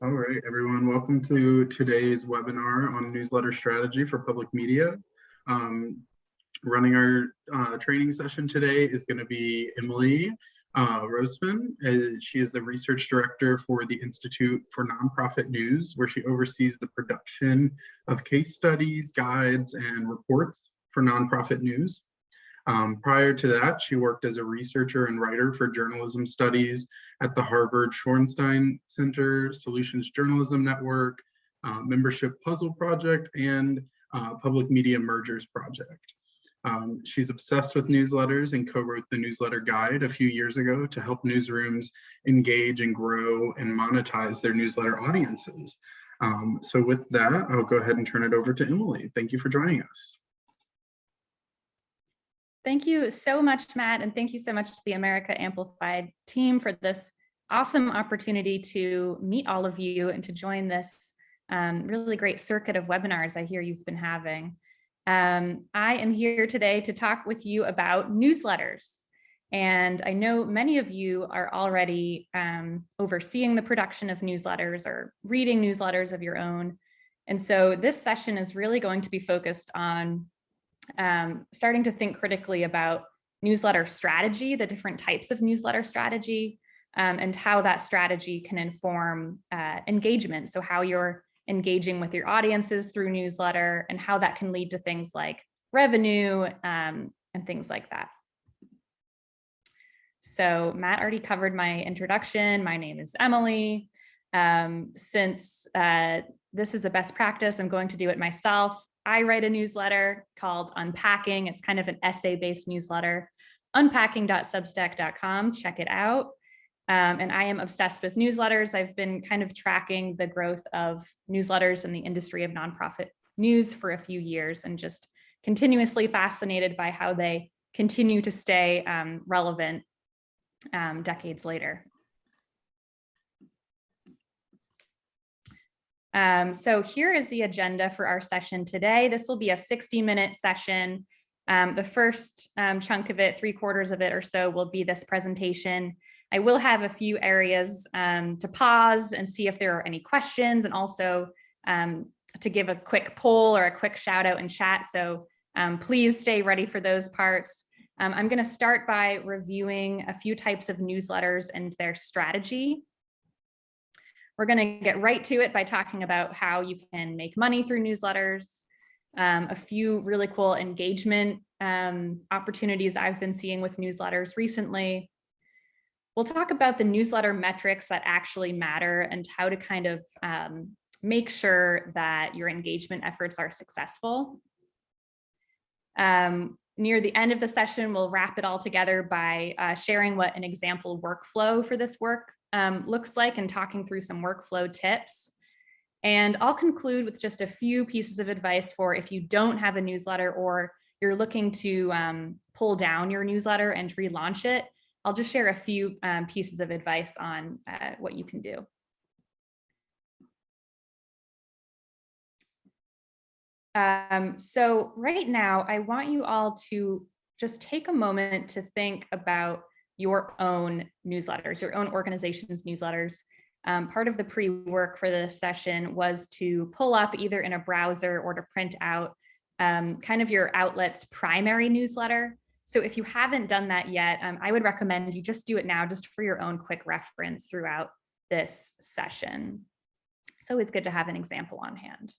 All right, everyone, welcome to today's webinar on newsletter strategy for public media. Running our training session today is going to be Emily Roseman. She is the research director for the Institute for Nonprofit News, where she oversees the production of case studies, guides, and reports for nonprofit news. Prior to that, she worked as a researcher and writer for journalism studies at the Harvard Shorenstein Center, Solutions Journalism Network, Membership Puzzle Project, and Public Media Mergers Project. She's obsessed with newsletters and co-wrote the newsletter guide a few years ago to help newsrooms engage and grow and monetize their newsletter audiences. So with that, I'll go ahead and turn it over to Emily. Thank you for joining us. Thank you so much, Matt, and thank you so much to the America Amplified team for this awesome opportunity to meet all of you and to join this really great circuit of webinars I hear you've been having. I am here today to talk with you about newsletters. And I know many of you are already overseeing the production of newsletters or reading newsletters of your own. And so this session is really going to be focused on starting to think critically about newsletter strategy, the different types of newsletter strategy, and how that strategy can inform engagement. So how you're engaging with your audiences through newsletter and how that can lead to things like revenue and things like that. So Matt already covered my introduction. My name is Emily. Since this is a best practice, I'm going to do it myself. I write a newsletter called Unpacking. It's kind of an essay-based newsletter, unpacking.substack.com. Check it out. And I am obsessed with newsletters. I've been kind of tracking the growth of newsletters in the industry of nonprofit news for a few years and just continuously fascinated by how they continue to stay relevant decades later. So here is the agenda for our session today. This will be a 60-minute session. The first chunk of it, 3/4 of it or so, will be this presentation. I will have a few areas to pause and see if there are any questions, and also to give a quick poll or a quick shout out in chat. So please stay ready for those parts. I'm going to start by reviewing a few types of newsletters and their strategy. We're going to get right to it by talking about how you can make money through newsletters, a few really cool engagement opportunities I've been seeing with newsletters recently. We'll talk about the newsletter metrics that actually matter and how to kind of make sure that your engagement efforts are successful. Near the end of the session, we'll wrap it all together by sharing what an example workflow for this work looks like and talking through some workflow tips. And I'll conclude with just a few pieces of advice for if you don't have a newsletter or you're looking to pull down your newsletter and relaunch it. I'll just share a few pieces of advice on what you can do. So right now, I want you all to just take a moment to think about your own newsletters, your own organization's newsletters. Part of the pre-work for this session was to pull up either in a browser or to print out kind of your outlet's primary newsletter. So if you haven't done that yet, I would recommend you just do it now, just for your own quick reference throughout this session. So it's good to have an example on hand.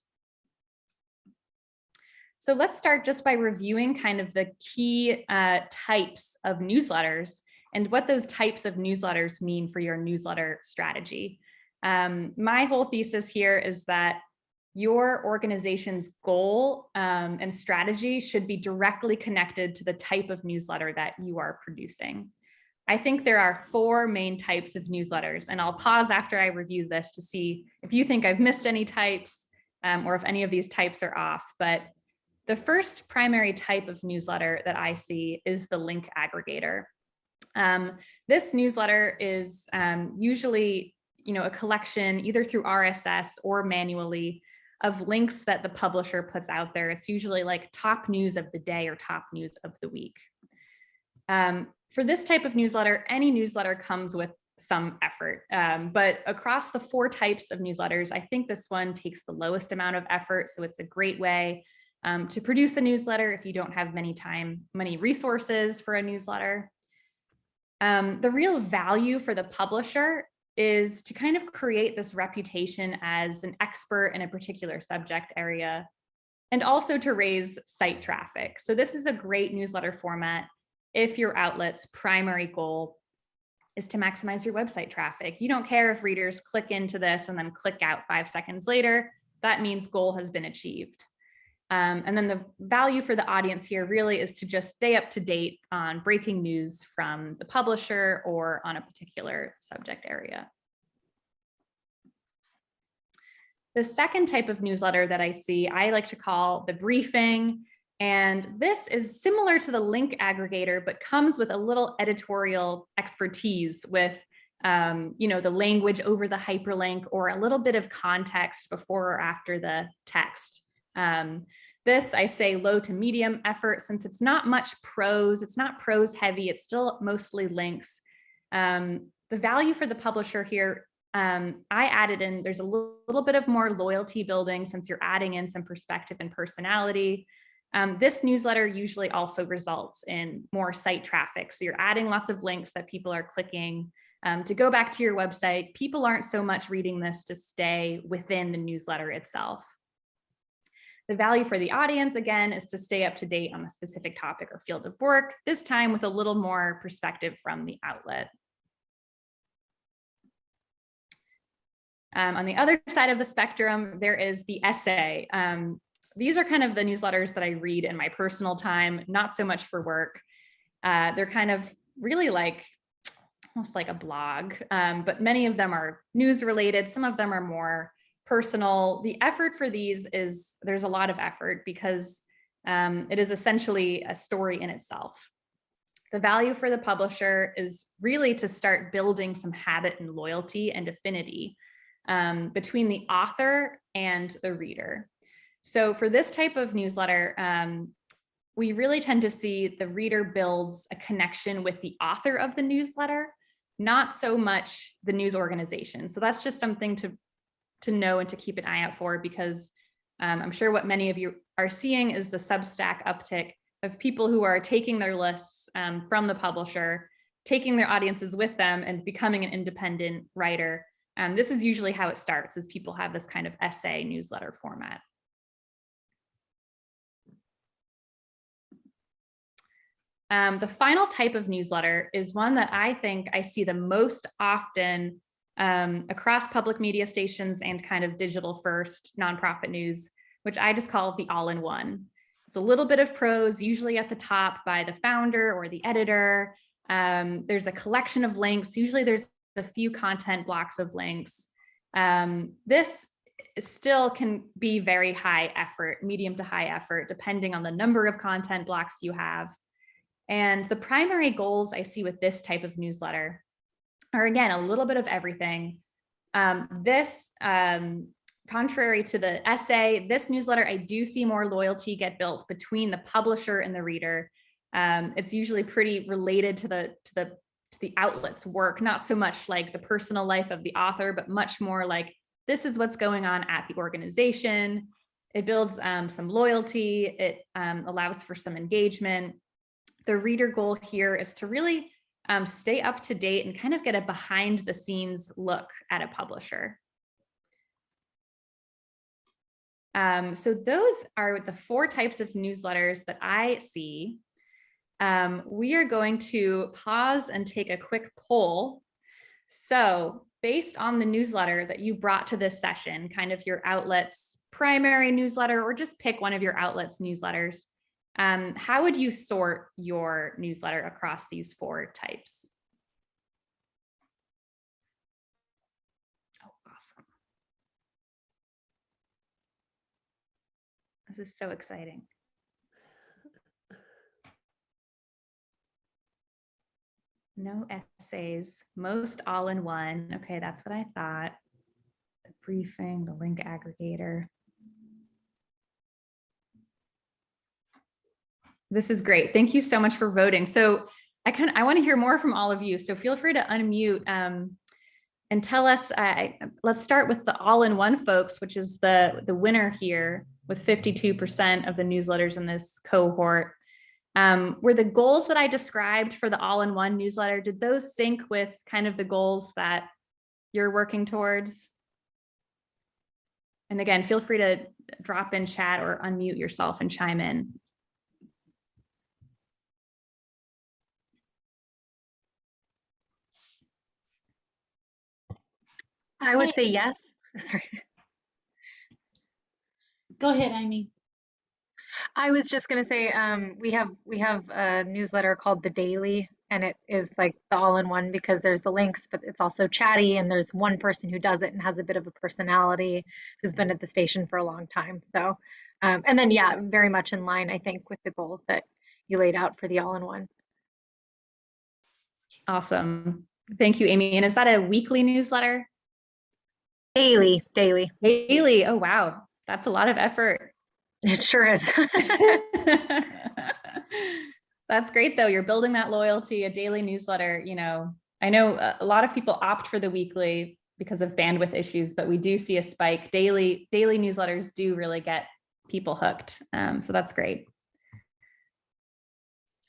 So let's start just by reviewing kind of the key types of newsletters and what those types of newsletters mean for your newsletter strategy. My whole thesis here is that your organization's goal and strategy should be directly connected to the type of newsletter that you are producing. I think there are 4 main types of newsletters, and I'll pause after I review this to see if you think I've missed any types or if any of these types are off. But the first primary type of newsletter that I see is the link aggregator. This newsletter is usually, a collection either through RSS or manually of links that the publisher puts out there. It's usually like top news of the day or top news of the week. For this type of newsletter, any newsletter comes with some effort. But across the 4 types of newsletters, I think this one takes the lowest amount of effort. So it's a great way to produce a newsletter if you don't have many resources for a newsletter. The real value for the publisher is to kind of create this reputation as an expert in a particular subject area, and also to raise site traffic. So this is a great newsletter format if your outlet's primary goal is to maximize your website traffic. You don't care if readers click into this and then click out 5 seconds later. That means goal has been achieved. And then the value for the audience here really is to just stay up to date on breaking news from the publisher or on a particular subject area. The second type of newsletter that I see, I like to call the briefing. And this is similar to the link aggregator, but comes with a little editorial expertise with the language over the hyperlink or a little bit of context before or after the text. This, I say low to medium effort, since it's not much prose, it's not prose heavy, it's still mostly links. The value for the publisher here, I added in, there's a little bit of more loyalty building since you're adding in some perspective and personality. This newsletter usually also results in more site traffic. So you're adding lots of links that people are clicking to go back to your website. People aren't so much reading this to stay within the newsletter itself. The value for the audience, again, is to stay up to date on a specific topic or field of work, this time with a little more perspective from the outlet. On the other side of the spectrum, there is the essay. These are kind of the newsletters that I read in my personal time, not so much for work. They're kind of really almost like a blog, but many of them are news related. Some of them are more personal. The effort for these is, there's a lot of effort because it is essentially a story in itself. The value for the publisher is really to start building some habit and loyalty and affinity between the author and the reader. So for this type of newsletter, we really tend to see the reader builds a connection with the author of the newsletter, not so much the news organization. So that's just something to know and to keep an eye out for, because I'm sure what many of you are seeing is the Substack uptick of people who are taking their lists from the publisher, taking their audiences with them and becoming an independent writer. This is usually how it starts, is people have this kind of essay newsletter format. The final type of newsletter is one that I think I see the most often across public media stations and kind of digital first nonprofit news, which I just call the all-in-one. It's a little bit of prose, usually at the top by the founder or the editor. There's a collection of links. Usually there's a few content blocks of links. This still can be very high effort, medium to high effort, depending on the number of content blocks you have. And the primary goals I see with this type of newsletter are, again, a little bit of everything. Contrary to the essay, this newsletter, I do see more loyalty get built between the publisher and the reader. It's usually pretty related to the outlet's work, not so much like the personal life of the author, but much more like, this is what's going on at the organization. It builds some loyalty. It allows for some engagement. The reader goal here is to really stay up to date and kind of get a behind the scenes look at a publisher. So those are the 4 types of newsletters that I see. We are going to pause and take a quick poll. So based on the newsletter that you brought to this session, kind of your outlet's primary newsletter, or just pick one of your outlet's newsletters, how would you sort your newsletter across these 4 types? Oh, awesome. This is so exciting. No essays, most all-in-one. Okay, that's what I thought. The briefing, the link aggregator. This is great. Thank you so much for voting. So I want to hear more from all of you. So feel free to unmute and tell us, let's start with the all-in-one folks, which is the winner here with 52% of the newsletters in this cohort. Were the goals that I described for the all-in-one newsletter, did those sync with kind of the goals that you're working towards? And again, feel free to drop in chat or unmute yourself and chime in. I would say yes. Sorry. Go ahead, Amy. I was just gonna say we have a newsletter called The Daily, and it is like the all-in-one because there's the links, but it's also chatty, and there's one person who does it and has a bit of a personality who's been at the station for a long time. So, and then yeah, very much in line, I think, with the goals that you laid out for the all-in-one. Awesome. Thank you, Amy. And is that a weekly newsletter? Daily. Daily. Oh, wow. That's a lot of effort. It sure is. That's great, though. You're building that loyalty, a daily newsletter. I know a lot of people opt for the weekly because of bandwidth issues, but we do see a spike. Daily newsletters do really get people hooked. So that's great.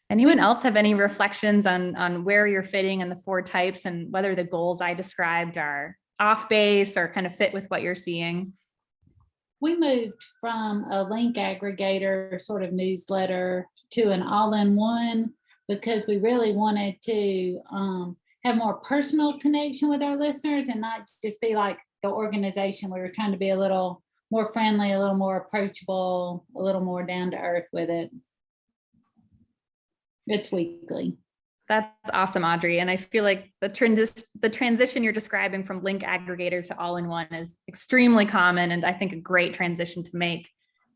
Anyone else have any reflections on where you're fitting in the 4 types and whether the goals I described are off base or kind of fit with what you're seeing? We moved from a link aggregator sort of newsletter to an all-in-one because we really wanted to have more personal connection with our listeners and not just be like the organization. We were trying to be a little more friendly, a little more approachable, a little more down to earth with it. It's weekly. That's awesome, Audrey. And I feel like the transition you're describing from link aggregator to all-in-one is extremely common, and I think a great transition to make.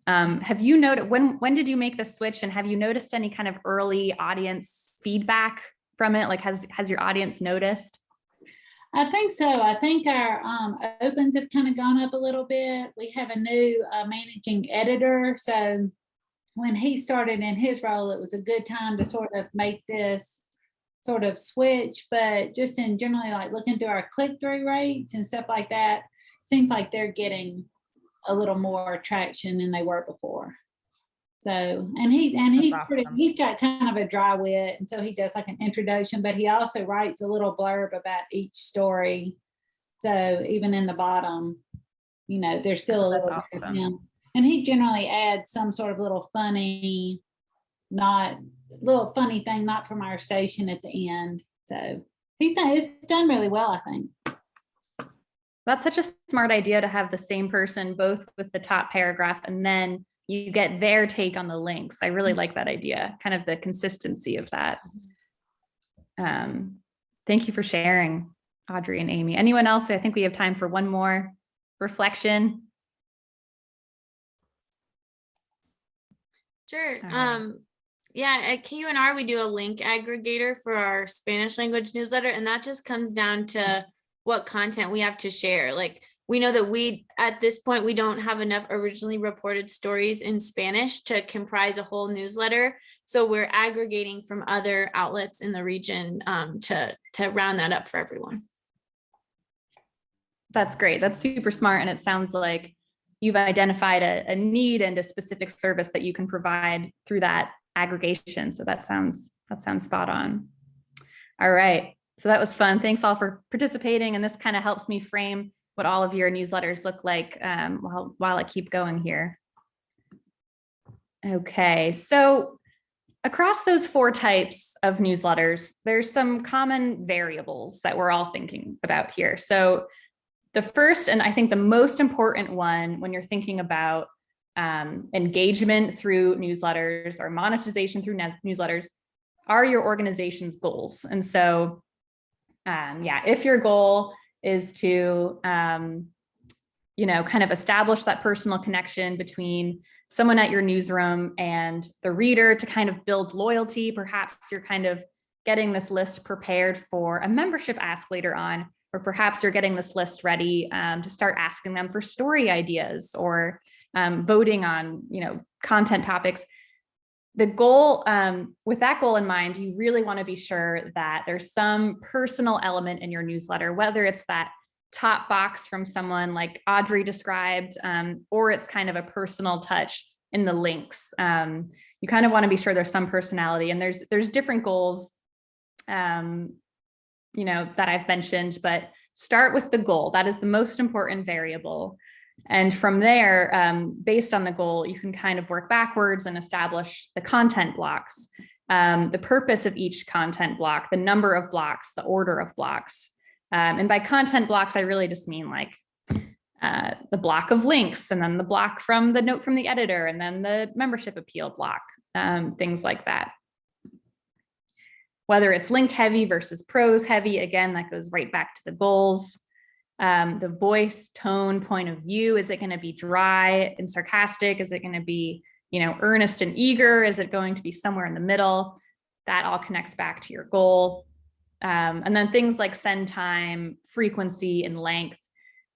Have you noticed, when did you make the switch, and have you noticed any kind of early audience feedback from it? Like, has your audience noticed? I think so. I think our opens have kind of gone up a little bit. We have a new managing editor. So when he started in his role, it was a good time to sort of make this sort of switch, but just in generally like looking through our click-through rates and stuff like that, seems like they're getting a little more traction than they were before. So, and he's awesome. He's got kind of a dry wit, and so he does like an introduction, but he also writes a little blurb about each story. So even in the bottom, there's still a little bit of him. And he generally adds some sort of little funny thing, not from our station at the end. So it's done really well, I think. That's such a smart idea to have the same person both with the top paragraph and then you get their take on the links. I really like that idea, kind of the consistency of that. Thank you for sharing, Audrey and Amy. Anyone else? I think we have time for one more reflection. Sure. Yeah, at KUNR, we do a link aggregator for our Spanish language newsletter, and that just comes down to what content we have to share. Like, we know that at this point, we don't have enough originally reported stories in Spanish to comprise a whole newsletter. So we're aggregating from other outlets in the region to round that up for everyone. That's great. That's super smart. And it sounds like you've identified a need and a specific service that you can provide through that aggregation. So that sounds spot on. All right. So that was fun. Thanks all for participating. And this kind of helps me frame what all of your newsletters look like while I keep going here. Okay. So across those 4 types of newsletters, there's some common variables that we're all thinking about here. So the first, and I think the most important one when you're thinking about engagement through newsletters or monetization through newsletters are your organization's goals. And so, if your goal is to, kind of establish that personal connection between someone at your newsroom and the reader to kind of build loyalty, perhaps you're kind of getting this list prepared for a membership ask later on, or perhaps you're getting this list ready to start asking them for story ideas or voting on, content topics. the goal, with that goal in mind, you really want to be sure that there's some personal element in your newsletter, whether it's that top box from someone like Audrey described, or it's kind of a personal touch in the links. You kind of want to be sure there's some personality, and there's different goals, you know, that I've mentioned, but start with the goal. That is the most important variable. And from there, based on the goal, you can kind of work backwards and establish the content blocks, the purpose of each content block, the number of blocks, the order of blocks. And by content blocks, I really just mean like the block of links, and then the block from the note from the editor, and then the membership appeal block, things like that. Whether it's link heavy versus prose heavy, again, that goes right back to the goals. The voice, tone, point of view, is it going to be dry and sarcastic? Is it going to be, you know, earnest and eager? Is it going to be somewhere in the middle? That all connects back to your goal. And then things like send time, frequency, and length.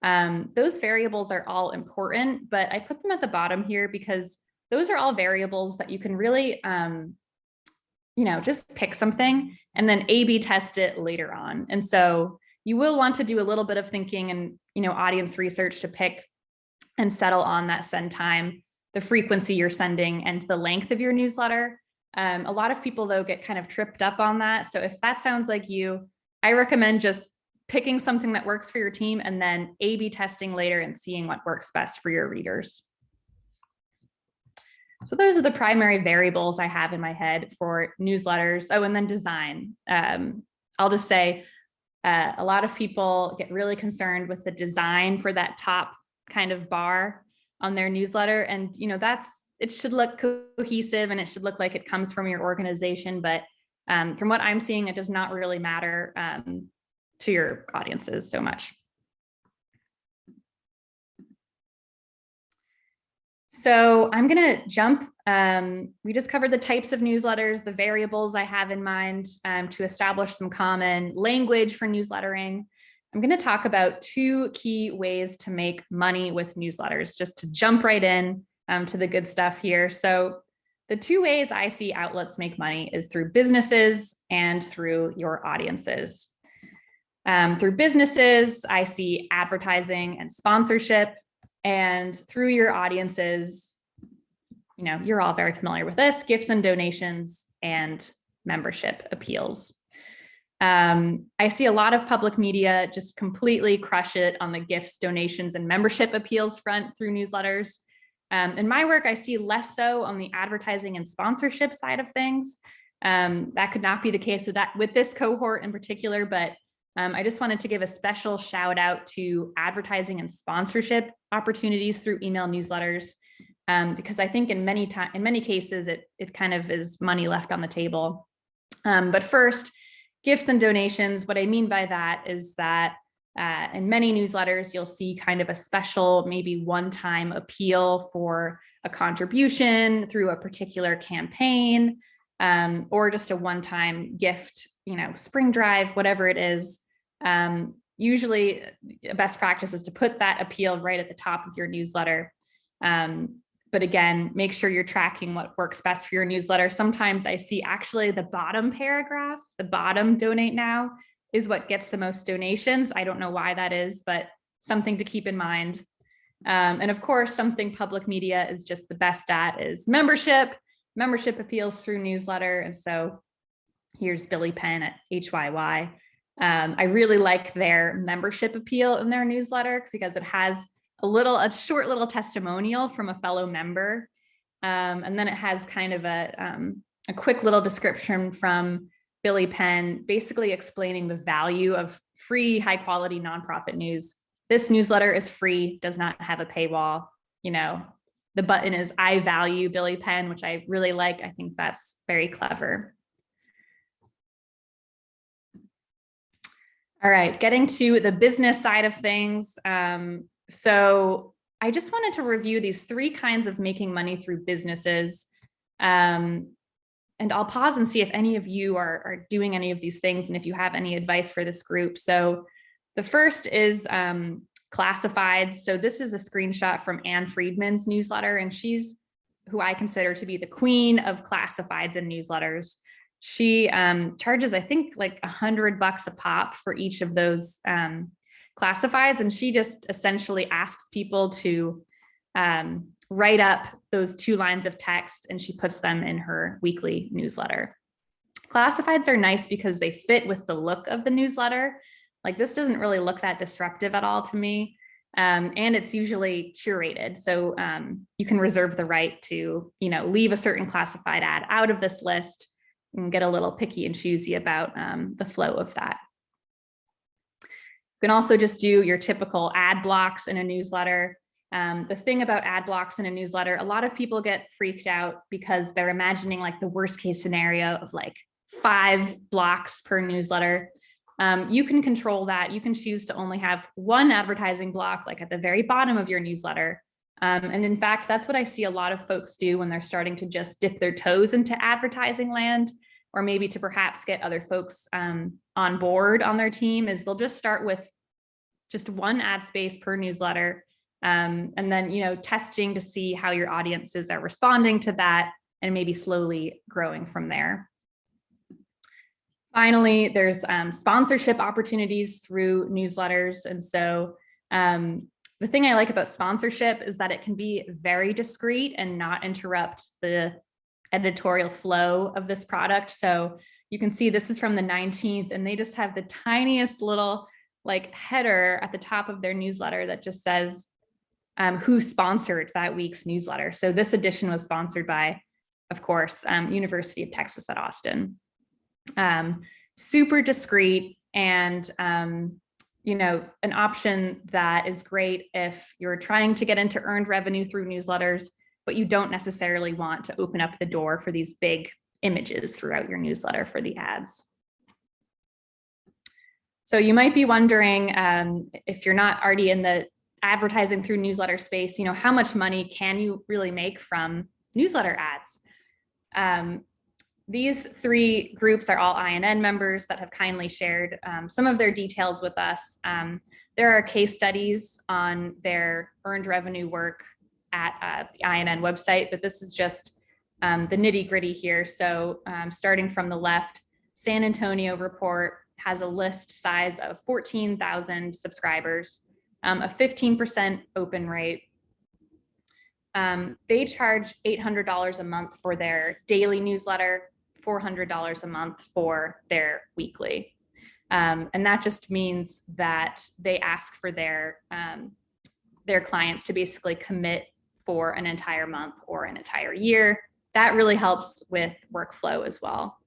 Those variables are all important, but I put them at the bottom here because those are all variables that you can really, you know, just pick something and then A/B test it later on. And so you will want to do a little bit of thinking and, you know, audience research to pick and settle on that send time, the frequency you're sending, and the length of your newsletter. A lot of people, though, get kind of tripped up on that. So if that sounds like you, I recommend just picking something that works for your team and then A/B testing later and seeing what works best for your readers. So those are the primary variables I have in my head for newsletters. Oh, and then design. I'll just say a lot of people get really concerned with the design for that top kind of bar on their newsletter. And, you know, it should look cohesive and it should look like it comes from your organization. But from what I'm seeing, it does not really matter to your audiences so much. So I'm going to jump. We just covered the types of newsletters, the variables I have in mind to establish some common language for newslettering. I'm going to talk about 2 key ways to make money with newsletters, just to jump right in to the good stuff here. So the 2 ways I see outlets make money is through businesses and through your audiences. Through businesses, I see advertising and sponsorship. And through your audiences, you know, you're all very familiar with this, gifts and donations and membership appeals. I see a lot of public media just completely crush it on the gifts, donations, and membership appeals front through newsletters. In my work, I see less so on the advertising and sponsorship side of things. That could not be the case with this cohort in particular, but I just wanted to give a special shout out to advertising and sponsorship opportunities through email newsletters, because I think in many cases, it kind of is money left on the table. But first, gifts and donations. What I mean by that is that in many newsletters, you'll see kind of a special, maybe one-time appeal for a contribution through a particular campaign, or just a one-time gift, you know, spring drive, whatever it is. Usually a best practice is to put that appeal right at the top of your newsletter. But again, make sure you're tracking what works best for your newsletter. Sometimes I see actually the bottom paragraph, the bottom donate now, is what gets the most donations. I don't know why that is, but something to keep in mind. And of course, something public media is just the best at is membership appeals through newsletter. And so here's Billy Penn at HYY. I really like their membership appeal in their newsletter because it has a short little testimonial from a fellow member. And then it has kind of a quick little description from Billy Penn, basically explaining the value of free, high quality nonprofit news. This newsletter is free, does not have a paywall. You know, the button is I value Billy Penn, which I really like. I think that's very clever. All right, getting to the business side of things. So I just wanted to review these 3 kinds of making money through businesses. And I'll pause and see if any of you are doing any of these things and if you have any advice for this group. So the first is classifieds. So this is a screenshot from Freedman's newsletter, and she's who I consider to be the queen of classifieds and newsletters. She charges, I think, like $100 a pop for each of those classifieds. And she just essentially asks people to write up those 2 lines of text, and she puts them in her weekly newsletter. Classifieds are nice because they fit with the look of the newsletter. Like, this doesn't really look that disruptive at all to me. And it's usually curated. So you can reserve the right to, leave a certain classified ad out of this list and get a little picky and choosy about the flow of that. You can also just do your typical ad blocks in a newsletter. The thing about ad blocks in a newsletter, a lot of people get freaked out because they're imagining like the worst case scenario of like 5 blocks per newsletter. You can control that. You can choose to only have 1 advertising block, like at the very bottom of your newsletter. And in fact, that's what I see a lot of folks do when they're starting to just dip their toes into advertising land, or maybe to perhaps get other folks on board on their team, is they'll just start with just 1 ad space per newsletter. And then, testing to see how your audiences are responding to that, and maybe slowly growing from there. Finally, there's sponsorship opportunities through newsletters. And so the thing I like about sponsorship is that it can be very discreet and not interrupt the editorial flow of this product. So you can see this is from the 19th, and they just have the tiniest little like header at the top of their newsletter that just says who sponsored that week's newsletter. So this edition was sponsored by, of course, University of Texas at Austin. Super discreet, and an option that is great if you're trying to get into earned revenue through newsletters, but you don't necessarily want to open up the door for these big images throughout your newsletter for the ads. So you might be wondering, if you're not already in the advertising through newsletter space, how much money can you really make from newsletter ads? These 3 groups are all INN members that have kindly shared some of their details with us. There are case studies on their earned revenue work at the INN website, but this is just the nitty gritty here. So starting from the left, San Antonio report has a list size of 14,000 subscribers, a 15% open rate. They charge $800 a month for their daily newsletter, $400 a month for their weekly. And that just means that they ask for their clients to basically commit for an entire month or an entire year. That really helps with workflow as well.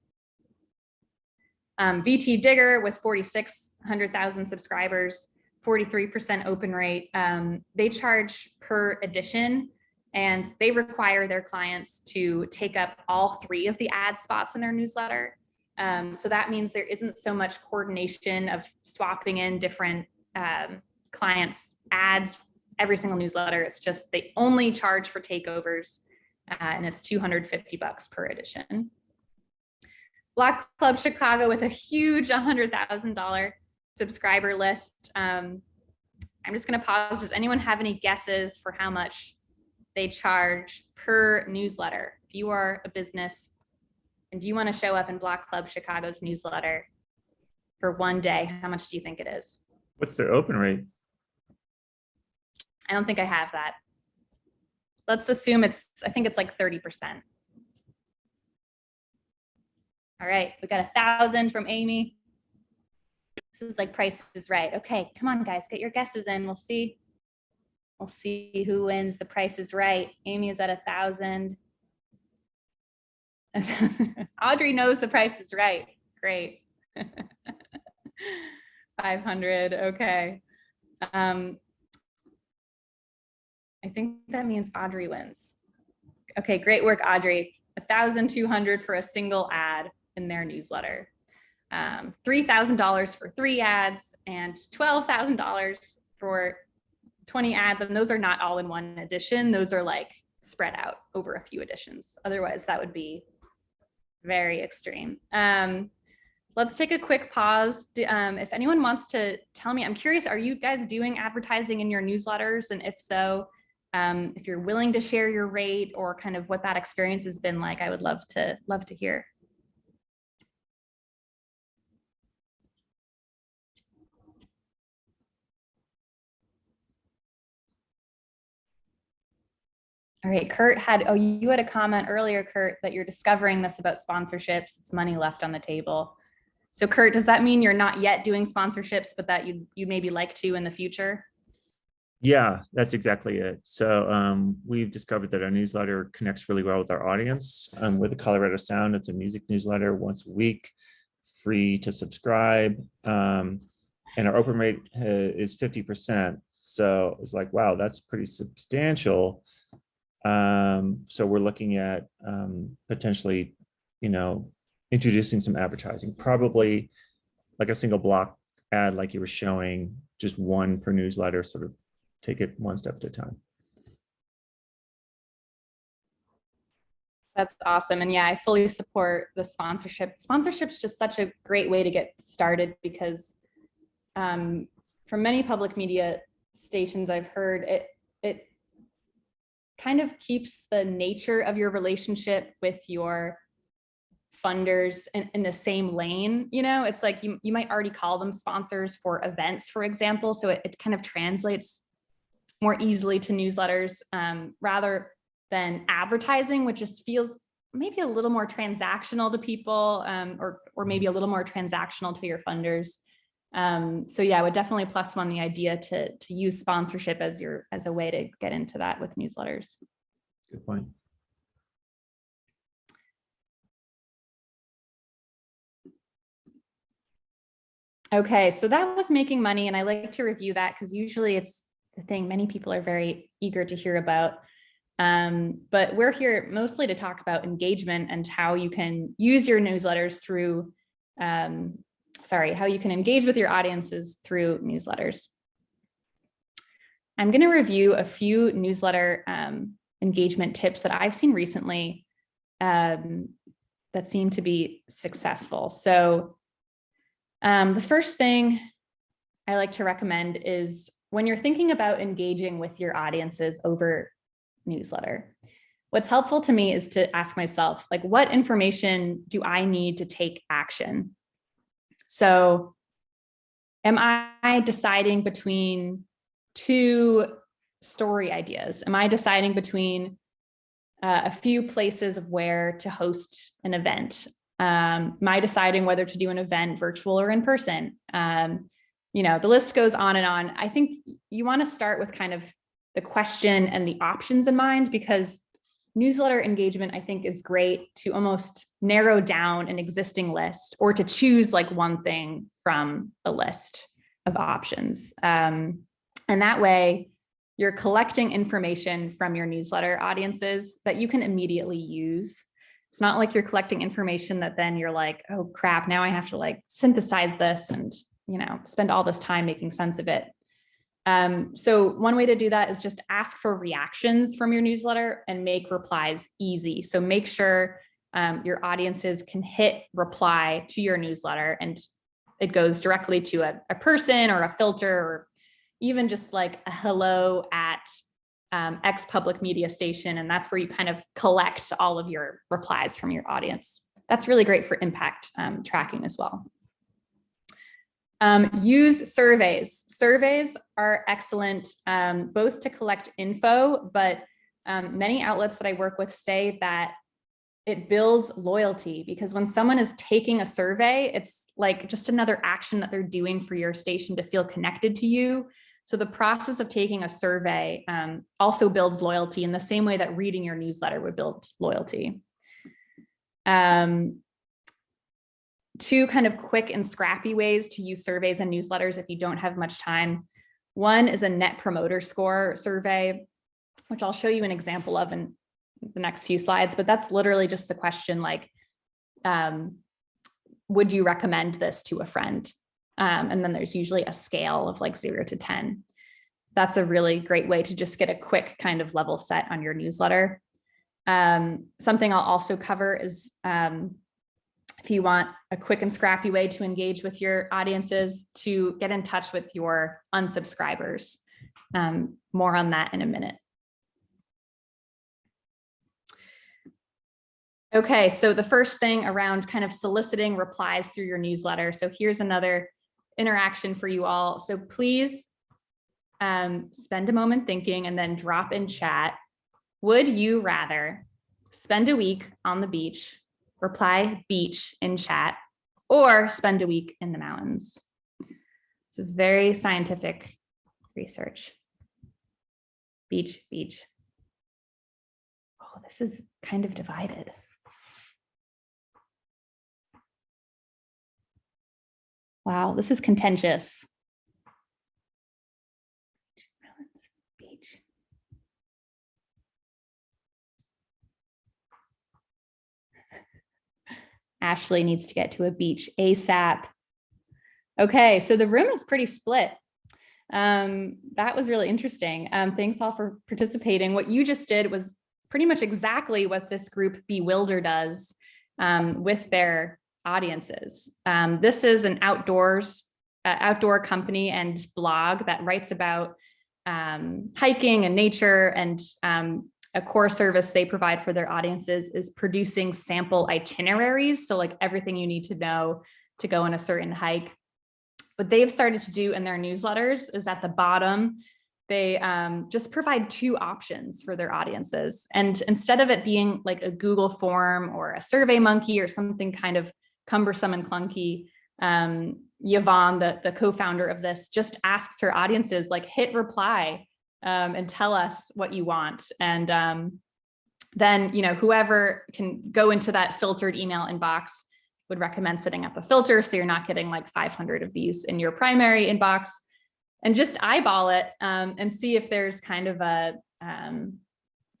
VT Digger with 4,600,000 subscribers, 43% open rate. They charge per edition, and they require their clients to take up all 3 of the ad spots in their newsletter. So that means there isn't so much coordination of swapping in different clients' ads every single newsletter. It's just they only charge for takeovers, and it's $250 per edition. Block Club Chicago with a huge $100,000 subscriber list. I'm just going to pause. Does anyone have any guesses for how much they charge per newsletter? If you are a business and you want to show up in Block Club Chicago's newsletter for 1 day, how much do you think it is? What's their open rate? I don't think I have that. Let's assume I think it's like 30%. All right, we got 1,000 from Amy. This is like Price is Right. Okay, come on guys, get your guesses in. We'll see who wins the Price is Right. Amy is at 1,000. Audrey knows the Price is Right. Great. 500. Okay. I think that means Audrey wins. Okay, great work, Audrey. 1,200 for a single ad in their newsletter. $3,000 for 3 ads and $12,000 for 20 ads. And those are not all in one edition. Those are like spread out over a few editions. Otherwise, that would be very extreme. Let's take a quick pause. If anyone wants to tell me, I'm curious, are you guys doing advertising in your newsletters? And if so, If you're willing to share your rate or kind of what that experience has been like, I would love to hear. All right, Kurt you had a comment earlier, Kurt, that you're discovering this about sponsorships. It's money left on the table. So Kurt, does that mean you're not yet doing sponsorships, but that you maybe like to in the future? Yeah, that's exactly it. So we've discovered that our newsletter connects really well with our audience. With the Colorado Sound, it's a music newsletter once a week, free to subscribe. And our open rate is 50%. So it's like, wow, that's pretty substantial. So we're looking at potentially, introducing some advertising, probably like a single block ad, like you were showing, just one per newsletter, sort of take it one step at a time. That's awesome. And yeah, I fully support the sponsorship. Sponsorship's just such a great way to get started because from many public media stations I've heard, it kind of keeps the nature of your relationship with your funders in the same lane. It's like you might already call them sponsors for events, for example. So it kind of translates more easily to newsletters rather than advertising, which just feels maybe a little more transactional to people or maybe a little more transactional to your funders. So yeah, I would definitely plus one the idea to use sponsorship as a way to get into that with newsletters. Good point. Okay, so that was making money, and I like to review that because usually it's the thing many people are very eager to hear about. But we're here mostly to talk about engagement and how you can use your newsletters through, how you can engage with your audiences through newsletters. I'm going to review a few newsletter engagement tips that I've seen recently that seem to be successful. So the first thing I like to recommend is when you're thinking about engaging with your audiences over newsletter, what's helpful to me is to ask myself, like, what information do I need to take action? So am I deciding between two story ideas? Am I deciding between a few places of where to host an event? Am I deciding whether to do an event virtual or in person? The list goes on and on. I think you want to start with kind of the question and the options in mind, because newsletter engagement, I think, is great to almost narrow down an existing list or to choose like one thing from a list of options. And that way you're collecting information from your newsletter audiences that you can immediately use. It's not like you're collecting information that then you're like, oh crap, now I have to like synthesize this and, spend all this time making sense of it. So one way to do that is just ask for reactions from your newsletter and make replies easy. So make sure your audiences can hit reply to your newsletter and it goes directly to a person or a filter, or even just like a hello at X public media station. And that's where you kind of collect all of your replies from your audience. That's really great for impact tracking as well. Use surveys. Surveys are excellent, both to collect info, but many outlets that I work with say that it builds loyalty, because when someone is taking a survey, it's like just another action that they're doing for your station to feel connected to you. So the process of taking a survey also builds loyalty in the same way that reading your newsletter would build loyalty. Two kind of quick and scrappy ways to use surveys and newsletters if you don't have much time. One is a Net Promoter Score survey, which I'll show you an example of in the next few slides, but that's literally just the question like, would you recommend this to a friend? And then there's usually a scale of like 0 to 10. That's a really great way to just get a quick kind of level set on your newsletter. Something I'll also cover is if you want a quick and scrappy way to engage with your audiences, to get in touch with your unsubscribers. More on that in a minute. Okay, so the first thing around kind of soliciting replies through your newsletter. So here's another interaction for you all. So please spend a moment thinking and then drop in chat. Would you rather spend a week on the beach, reply beach in chat, or spend a week in the mountains? This is very scientific research. Beach, beach. Oh, this is kind of divided. Wow, this is contentious. Beach. Ashley needs to get to a beach ASAP. Okay, so the room is pretty split. That was really interesting. Thanks all for participating. What you just did was pretty much exactly what this group Bewilder does with their audiences. This is an outdoor company and blog that writes about hiking and nature, and a core service they provide for their audiences is producing sample itineraries. So like everything you need to know to go on a certain hike. What they've started to do in their newsletters is at the bottom, they just provide two options for their audiences. And instead of it being like a Google form or a Survey Monkey or something kind of cumbersome and clunky, Yvonne, the co-founder of this, just asks her audiences, like, hit reply and tell us what you want. And then, you know, whoever can go into that filtered email inbox would recommend setting up a filter so you're not getting like 500 of these in your primary inbox, and just eyeball it and see if there's kind of a,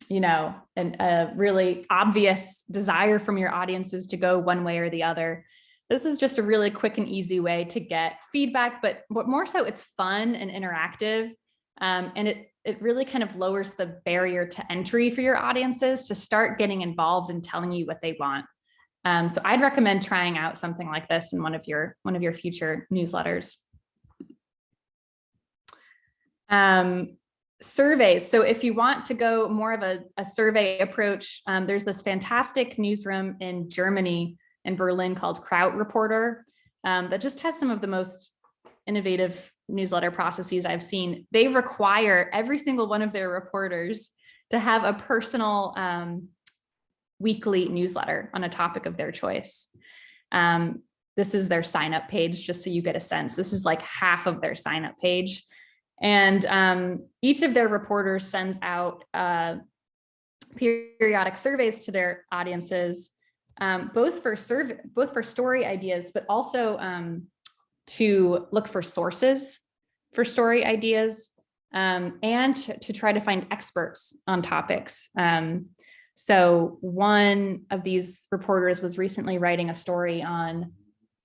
you know, a really obvious desire from your audiences to go one way or the other. This is just a really quick and easy way to get feedback, but more so it's fun and interactive. And it really kind of lowers the barrier to entry for your audiences to start getting involved and telling you what they want. So I'd recommend trying out something like this in one of your future newsletters. Surveys. So if you want to go more of a survey approach, there's this fantastic newsroom in Germany, in Berlin, called Kraut Reporter, that just has some of the most innovative newsletter processes I've seen. They require every single one of their reporters to have a personal weekly newsletter on a topic of their choice. This is their sign up page, just so you get a sense. This is like half of their sign up page. And each of their reporters sends out periodic surveys to their audiences, both for story ideas, but also to look for sources for story ideas, and to try to find experts on topics. So one of these reporters was recently writing a story on,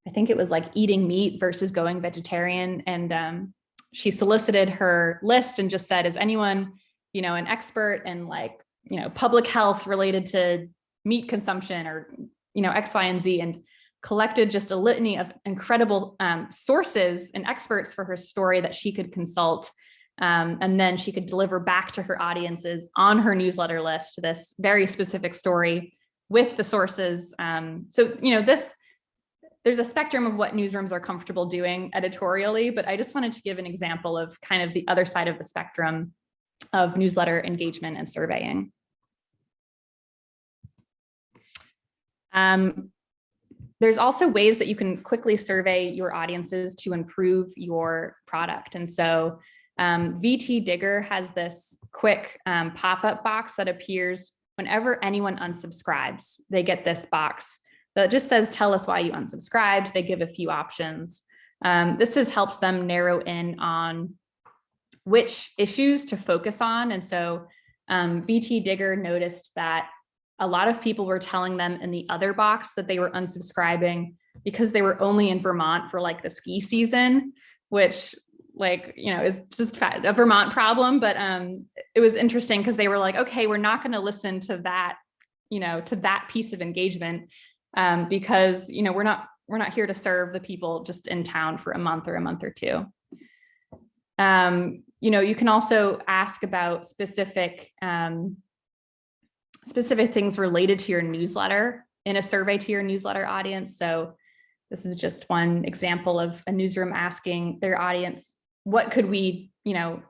I think it was like eating meat versus going vegetarian, and she solicited her list and just said, is anyone, you know, an expert in like, you know, public health related to meat consumption or, you know, X, Y, and Z, and collected just a litany of incredible sources and experts for her story that she could consult. And then she could deliver back to her audiences on her newsletter list this very specific story with the sources. So, you know, there's a spectrum of what newsrooms are comfortable doing editorially, but I just wanted to give an example of kind of the other side of the spectrum of newsletter engagement and surveying. There's also ways that you can quickly survey your audiences to improve your product. And so VT Digger has this quick pop-up box that appears whenever anyone unsubscribes. They get this box that just says, tell us why you unsubscribed. They give a few options. This has helped them narrow in on which issues to focus on. And so VT Digger noticed that a lot of people were telling them in the other box that they were unsubscribing because they were only in Vermont for like the ski season, which, like, you know, is just a Vermont problem. But it was interesting because they were like, okay, we're not going to listen to that, you know, to that piece of engagement because, you know, we're not here to serve the people just in town for a month or two. You know, you can also ask about specific specific things related to your newsletter in a survey to your newsletter audience. So this is just one example of a newsroom asking their audience, what could we,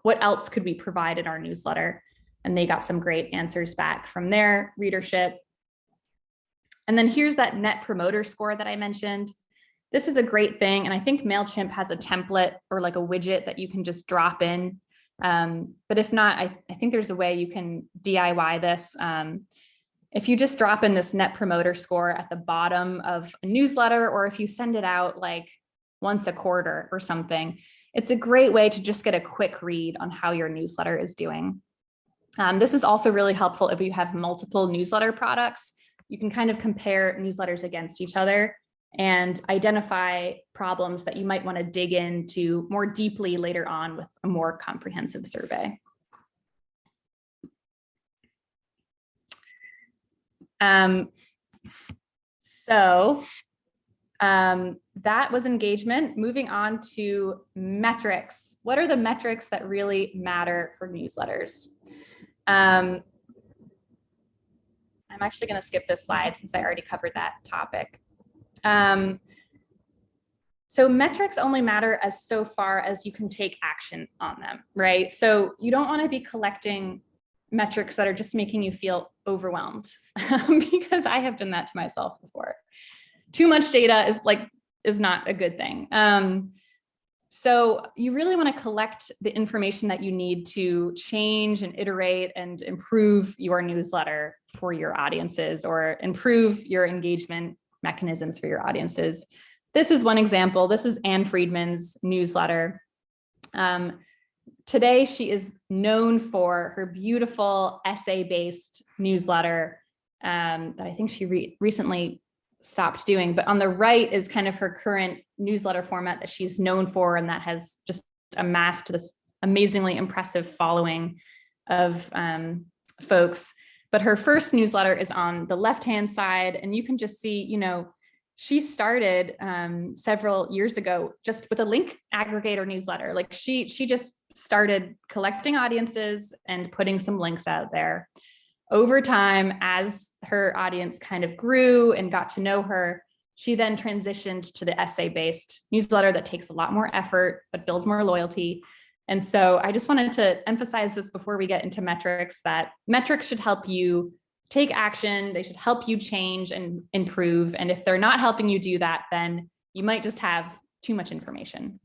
what else could we provide in our newsletter? And they got some great answers back from their readership. And then here's that net promoter score that I mentioned. This is a great thing. And I think MailChimp has a template or like a widget that you can just drop in. But if not, I think there's a way you can DIY this. If you just drop in this net promoter score at the bottom of a newsletter, or if you send it out like once a quarter or something, it's a great way to just get a quick read on how your newsletter is doing. This is also really helpful if you have multiple newsletter products. You can kind of compare newsletters against each other and identify problems that you might want to dig into more deeply later on with a more comprehensive survey. That was engagement. Moving on to metrics. What are the metrics that really matter for newsletters? I'm actually going to skip this slide since I already covered that topic. So metrics only matter as so far as you can take action on them, right? So you don't want to be collecting metrics that are just making you feel overwhelmed because I have done that to myself before. Too much data is not a good thing. So you really want to collect the information that you need to change and iterate and improve your newsletter for your audiences, or improve your engagement mechanisms for your audiences. This is one example. This is Anne Freedman's newsletter. Today, she is known for her beautiful essay-based newsletter that I think she recently stopped doing. But on the right is kind of her current newsletter format that she's known for, and that has just amassed this amazingly impressive following of folks. But her first newsletter is on the left-hand side, and you can just see, she started several years ago just with a link aggregator newsletter. Like she just started collecting audiences and putting some links out there. Over time, as her audience kind of grew and got to know her, she then transitioned to the essay-based newsletter that takes a lot more effort, but builds more loyalty. And so I just wanted to emphasize this before we get into metrics, that metrics should help you take action. They should help you change and improve. And if they're not helping you do that, then you might just have too much information.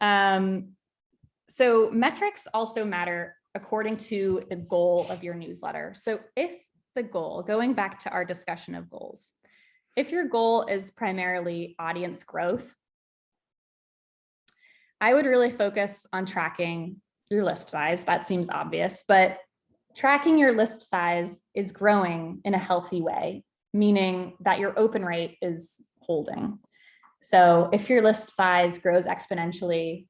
So metrics also matter according to the goal of your newsletter. So if the goal, going back to our discussion of goals, if your goal is primarily audience growth, I would really focus on tracking your list size. That seems obvious, but tracking your list size is growing in a healthy way, meaning that your open rate is holding. So if your list size grows exponentially,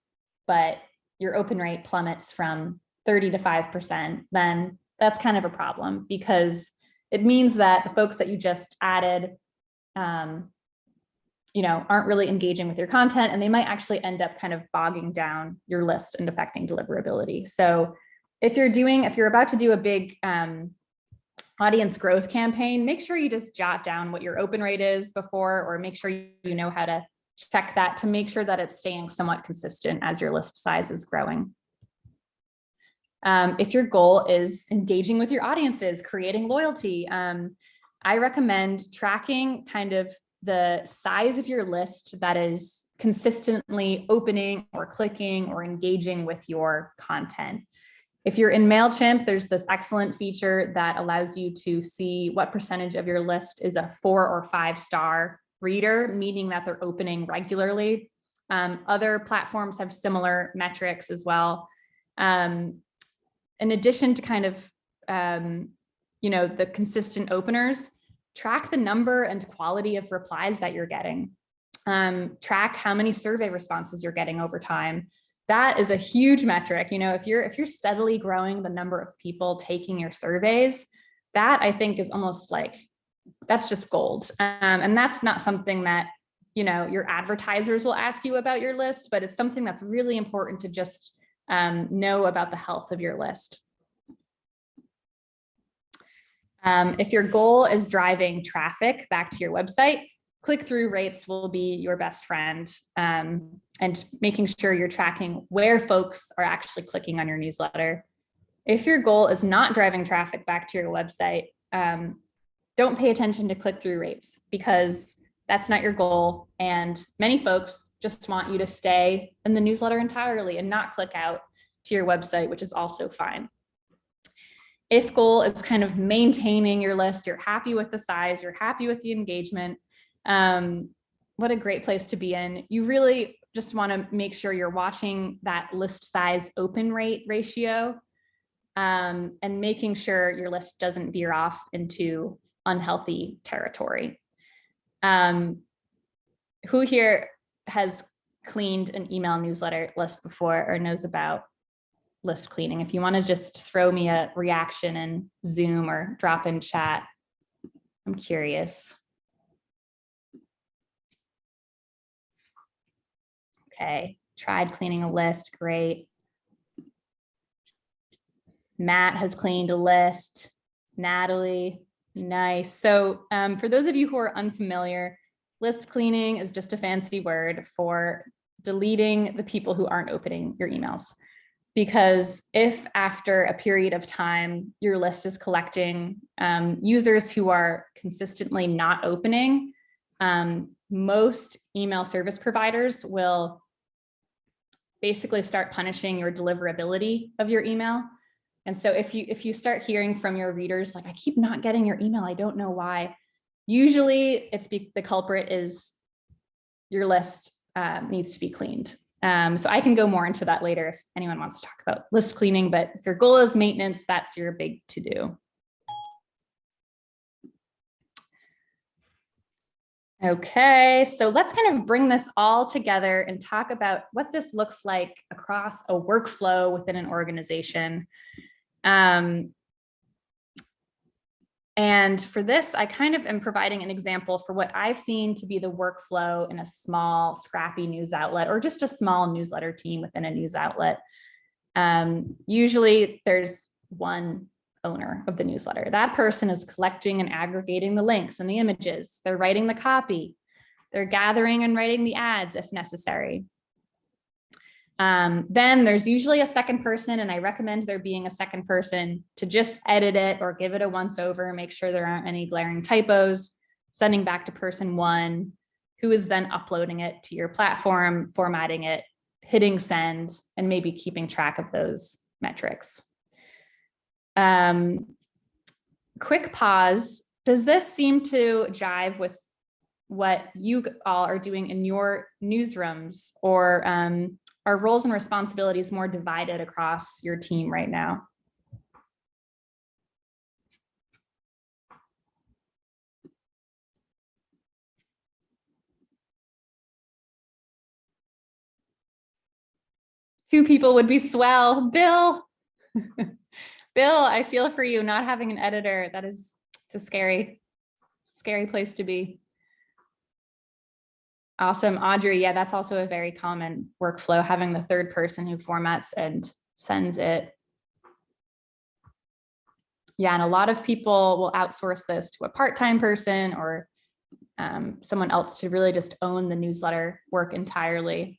but your open rate plummets from 30 to 5%, then that's kind of a problem, because it means that the folks that you just added, aren't really engaging with your content, and they might actually end up kind of bogging down your list and affecting deliverability. So if you're about to do a big audience growth campaign, make sure you just jot down what your open rate is before, or make sure you know how to check that to make sure that it's staying somewhat consistent as your list size is growing. If your goal is engaging with your audiences, creating loyalty, I recommend tracking kind of the size of your list that is consistently opening or clicking or engaging with your content. If you're in MailChimp, there's this excellent feature that allows you to see what percentage of your list is a 4 or 5-star reader, meaning that they're opening regularly. Other platforms have similar metrics as well. In addition to kind of, the consistent openers, track the number and quality of replies that you're getting. Track how many survey responses you're getting over time. That is a huge metric. If you're steadily growing the number of people taking your surveys, that I think is almost like, that's just gold. And that's not something that, your advertisers will ask you about your list, but it's something that's really important to just know about the health of your list. If your goal is driving traffic back to your website, click-through rates will be your best friend, and making sure you're tracking where folks are actually clicking on your newsletter. If your goal is not driving traffic back to your website, don't pay attention to click-through rates, because that's not your goal. And many folks just want you to stay in the newsletter entirely and not click out to your website, which is also fine. If goal is kind of maintaining your list, you're happy with the size, you're happy with the engagement, what a great place to be in. You really just want to make sure you're watching that list size open rate ratio, and making sure your list doesn't veer off into unhealthy territory. Who here has cleaned an email newsletter list before or knows about list cleaning? If you want to just throw me a reaction in Zoom or drop in chat, I'm curious. Okay, tried cleaning a list, great. Matt has cleaned a list. Natalie, nice. So for those of you who are unfamiliar, list cleaning is just a fancy word for deleting the people who aren't opening your emails. Because if after a period of time, your list is collecting users who are consistently not opening, most email service providers will basically start punishing your deliverability of your email. And so if you start hearing from your readers, like, I keep not getting your email, I don't know why, usually it's the culprit is your list needs to be cleaned. So I can go more into that later if anyone wants to talk about list cleaning, but if your goal is maintenance, that's your big to-do. Okay, so let's kind of bring this all together and talk about what this looks like across a workflow within an organization. And for this, I kind of am providing an example for what I've seen to be the workflow in a small, scrappy news outlet, or just a small newsletter team within a news outlet. Usually there's one owner of the newsletter. That person is collecting and aggregating the links and the images. They're writing the copy. They're gathering and writing the ads if necessary. Then there's usually a second person, and I recommend there being a second person to just edit it or give it a once over, make sure there aren't any glaring typos, sending back to person one, who is then uploading it to your platform, formatting it, hitting send, and maybe keeping track of those metrics. Quick pause. Does this seem to jive with what you all are doing in your newsrooms, or are roles and responsibilities more divided across your team right now? Two people would be swell. Bill, Bill, I feel for you not having an editor. It's a scary place to be. Awesome. Audrey, yeah, that's also a very common workflow, having the third person who formats and sends it. Yeah, and a lot of people will outsource this to a part-time person or someone else to really just own the newsletter work entirely.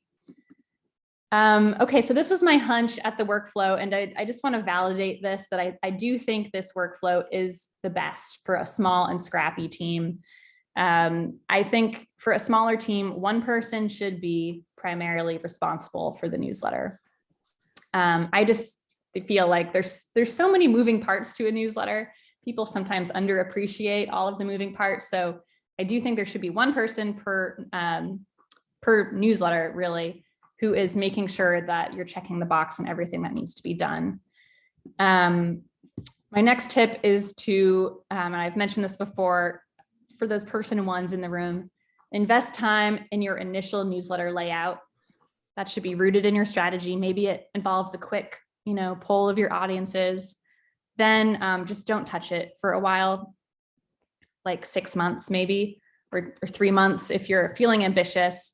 Okay, so this was my hunch at the workflow, and I just want to validate this, that I do think this workflow is the best for a small and scrappy team. I think for a smaller team, one person should be primarily responsible for the newsletter. I just feel like there's so many moving parts to a newsletter. People sometimes underappreciate all of the moving parts. So I do think there should be one person per newsletter, really, who is making sure that you're checking the box on everything that needs to be done. My next tip is to, and I've mentioned this before, for those person ones in the room, invest time in your initial newsletter layout. That should be rooted in your strategy. Maybe it involves a quick, poll of your audiences. Then just don't touch it for a while, like 6 months maybe, or 3 months if you're feeling ambitious.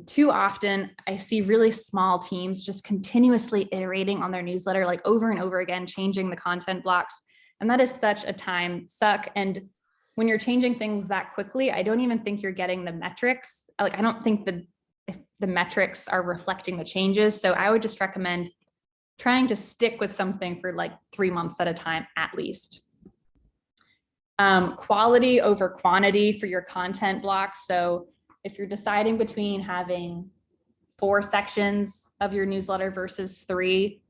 Too often I see really small teams just continuously iterating on their newsletter, like over and over again, changing the content blocks. And that is such a time suck. And when you're changing things that quickly, I don't even think you're getting the metrics. Like, I don't think if the metrics are reflecting the changes. So I would just recommend trying to stick with something for like 3 months at a time, at least. Quality over quantity for your content blocks. So if you're deciding between having 4 sections of your newsletter versus 3,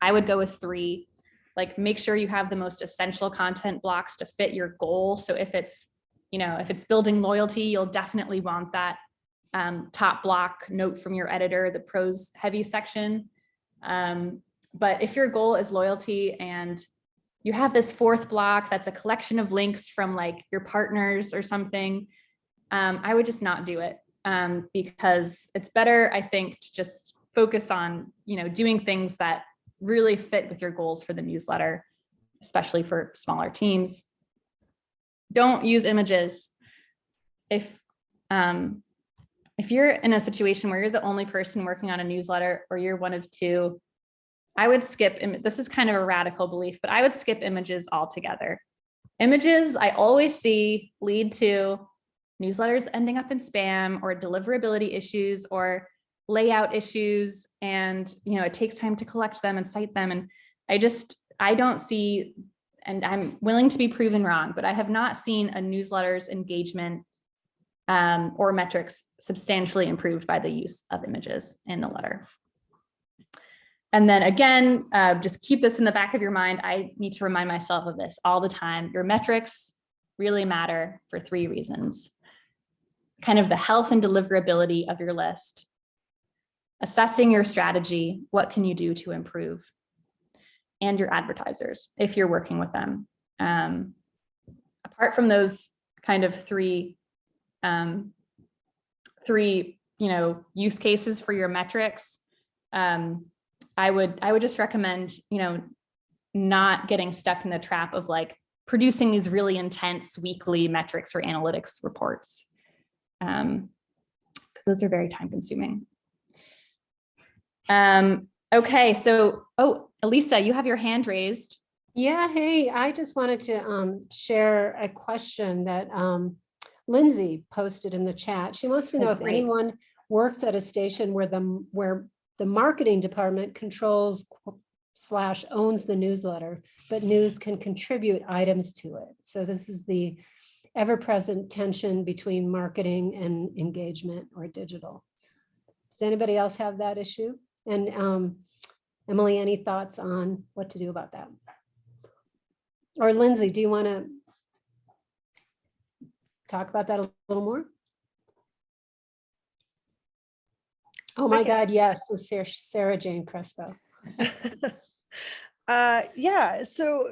I would go with 3. Like, make sure you have the most essential content blocks to fit your goal. So if it's, if it's building loyalty, you'll definitely want that top block note from your editor, the prose heavy section. But if your goal is loyalty and you have this 4th block that's a collection of links from like your partners or something, I would just not do it, because it's better, I think, to just focus on, doing things that really fit with your goals for the newsletter, especially for smaller teams. Don't use images. If you're in a situation where you're the only person working on a newsletter, or you're one of 2, I would skip. This is kind of a radical belief, but I would skip images altogether. Images, I always see, lead to newsletters ending up in spam, or deliverability issues, or layout issues, and it takes time to collect them and cite them. And I don't see, and I'm willing to be proven wrong, but I have not seen a newsletter's engagement or metrics substantially improved by the use of images in the letter. And then again, just keep this in the back of your mind. I need to remind myself of this all the time. Your metrics really matter for 3 reasons. Kind of the health and deliverability of your list, assessing your strategy, what can you do to improve, and your advertisers, if you're working with them. Apart from those kind of three use cases for your metrics, I would just recommend, not getting stuck in the trap of like producing these really intense weekly metrics or analytics reports, because those are very time consuming. Okay, so, Elisa, you have your hand raised. Yeah, hey, I just wanted to share a question that Lindsay posted in the chat. She wants to know if anyone works at a station where the marketing department controls / owns the newsletter, but news can contribute items to it. So this is the ever-present tension between marketing and engagement or digital. Does anybody else have that issue? And Emily, any thoughts on what to do about that? Or Lindsay, do you want to talk about that a little more? Oh my God, yes, Sarah Jane Crespo. Yeah, so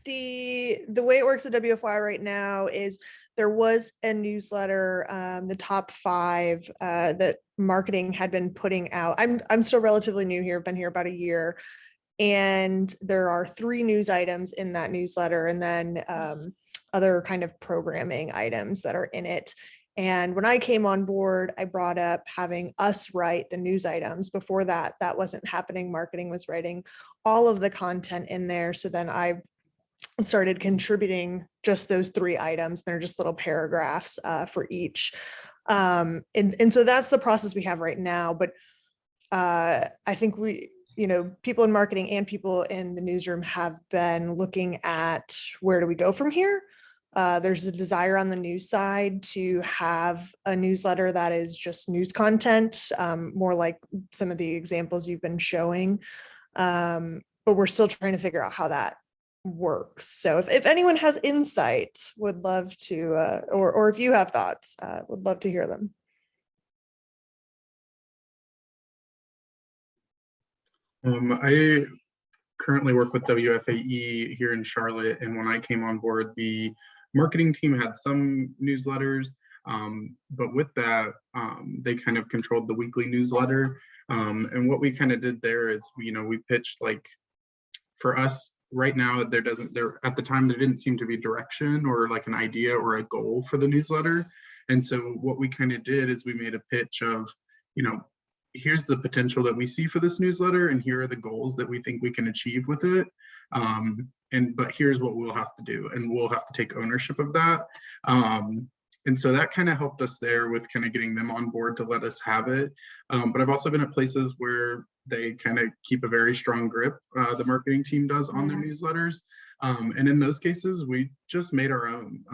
the way it works at WFY right now is there was a newsletter, the top 5 that marketing had been putting out. I'm still relatively new here, been here about a year, and there are 3 news items in that newsletter, and then other kind of programming items that are in it. And when I came on board, I brought up having us write the news items. Before that, that wasn't happening. Marketing was writing all of the content in there. So then I started contributing just those 3 items. They're just little paragraphs for each. And so that's the process we have right now. But I think people in marketing and people in the newsroom have been looking at where do we go from here? There's a desire on the news side to have a newsletter that is just news content, more like some of the examples you've been showing. But we're still trying to figure out how that works. So if anyone has insight, would love to, or if you have thoughts, would love to hear them. I currently work with WFAE here in Charlotte, and when I came on board, the marketing team had some newsletters, but with that, they kind of controlled the weekly newsletter. And what we kind of did there is, we pitched, like, for us right now, at the time there didn't seem to be direction or like an idea or a goal for the newsletter. And so what we kind of did is we made a pitch of, here's the potential that we see for this newsletter, and here are the goals that we think we can achieve with it. But here's what we'll have to do, and we'll have to take ownership of that. And so that kind of helped us there with kind of getting them on board to let us have it. But I've also been at places where they kind of keep a very strong grip, the marketing team does, on their newsletters. And in those cases, we just made our own.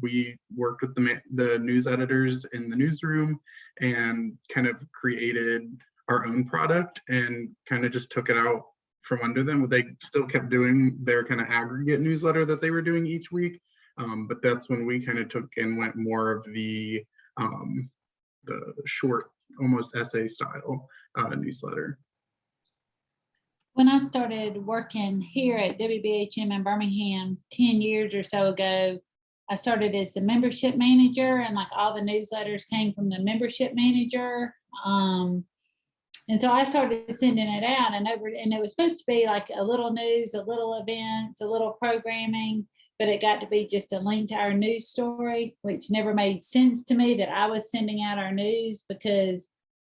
We worked with the news editors in the newsroom and kind of created our own product and kind of just took it out from under them. They still kept doing their kind of aggregate newsletter that they were doing each week. But that's when we kind of took and went more of the short, almost essay style newsletter. When I started working here at WBHM in Birmingham 10 years or so ago, I started as the membership manager, and like all the newsletters came from the membership manager. And so I started sending it out, and it was supposed to be like a little news, a little events, a little programming, but it got to be just a link to our news story, which never made sense to me that I was sending out our news, because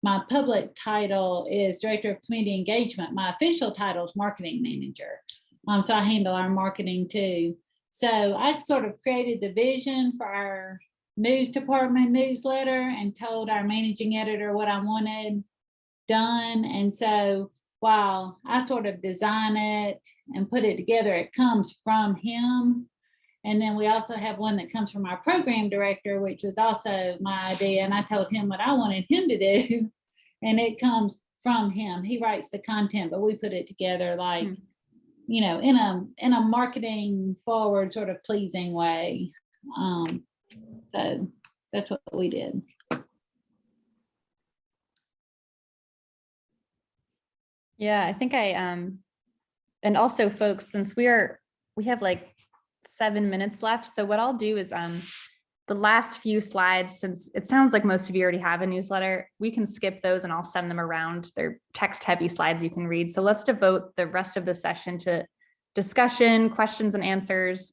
my public title is Director of Community Engagement. My official title is Marketing Manager. So I handle our marketing too. So I sort of created the vision for our news department newsletter and told our managing editor what I wanted done. And so while I sort of design it and put it together, it comes from him. And then we also have one that comes from our program director, which was also my idea. And I told him what I wanted him to do, and it comes from him. He writes the content, but we put it together like, you know, in a marketing forward sort of pleasing way. So that's what we did. Yeah, I think and also folks, since we have like 7 minutes left. So what I'll do is the last few slides, since it sounds like most of you already have a newsletter, we can skip those and I'll send them around. They're text heavy slides you can read. So let's devote the rest of the session to discussion, questions and answers.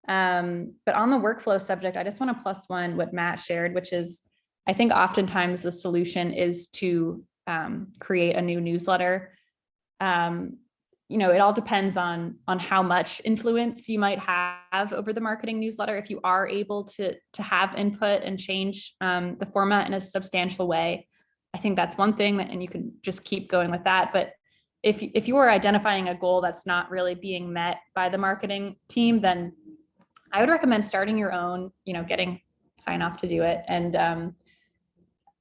But on the workflow subject, I just want to plus one what Matt shared, which is I think oftentimes the solution is to create a new newsletter. You know, it all depends on how much influence you might have over the marketing newsletter. If you are able to have input and change the format in a substantial way, I think that's one thing, and you can just keep going with that. But if you are identifying a goal that's not really being met by the marketing team, then I would recommend starting your own, you know, getting sign off to do it, and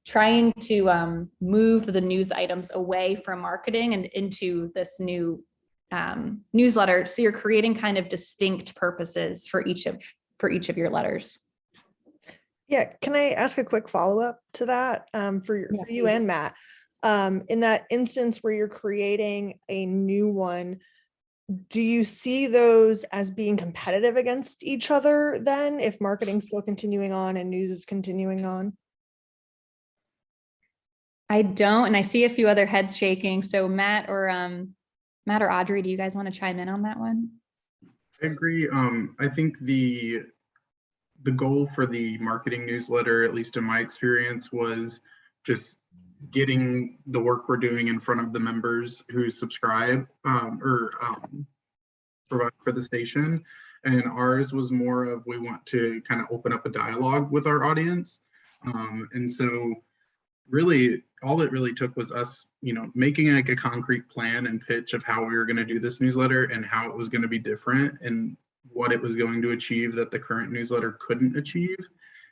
trying to move the news items away from marketing and into this new newsletter. So you're creating kind of distinct purposes for each of your letters. Yeah, can I ask a quick follow-up to that for you and Matt? In that instance where you're creating a new one, do you see those as being competitive against each other then, if marketing's still continuing on and news is continuing on? I don't, and I see a few other heads shaking. So Matt or Audrey, do you guys want to chime in on that one? I agree. I think the goal for the marketing newsletter, at least in my experience, was just getting the work we're doing in front of the members who subscribe or provide for the station. And ours was more of, we want to kind of open up a dialogue with our audience. And so really all it really took was us, you know, making like a concrete plan and pitch of how we were going to do this newsletter and how it was going to be different and what it was going to achieve that the current newsletter couldn't achieve.